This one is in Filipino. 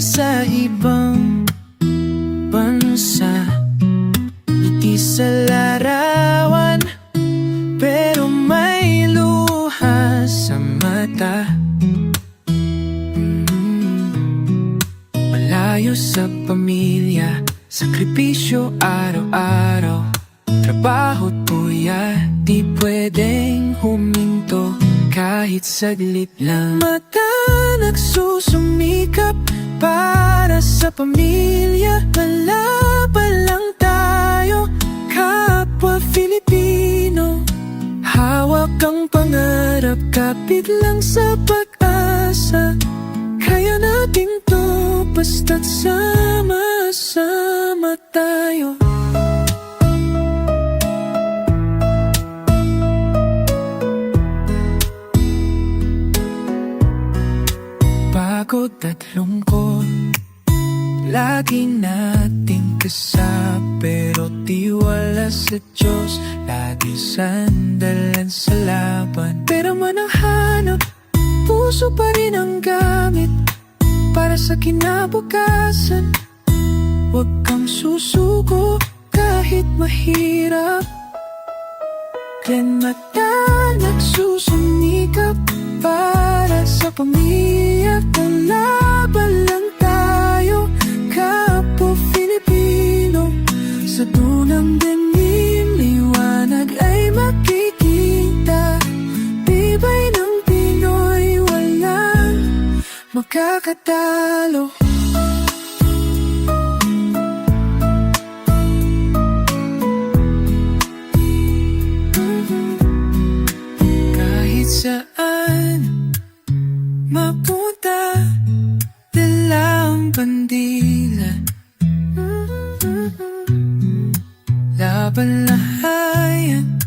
sa ibang bansa, ngiti sa larawan, pero may luha sa mata. Malayo sa pamilya, sakripisyo araw-araw, trabaho't puya, di pwedeng huminto kahit saglit lang. Mata nagsusumikap para sa pamilya, lalaban lang tayo, kapwa Filipino. Hawak ang pangarap, kapit lang sa pag-asa, kaya natin to basta't sama-sama tayo. Pagod at lungkot, lagi nating kasama, pero tiwala sa Diyos, lagi sandalan sa laban. Pero man ang hanap, puso pa rin ang gamit para sa kinabukasan. Huwag kang susuko kahit mahirap. Glen Mata nagsusumikap para sa pamilya, laban lang tayo, kapwa Filipino. Sa dunang dilim, liwanag ay makikita, tibay ng Pinoy, walang makakatalo. Kahit saan mapunta, dala ang bandila, laban lahayan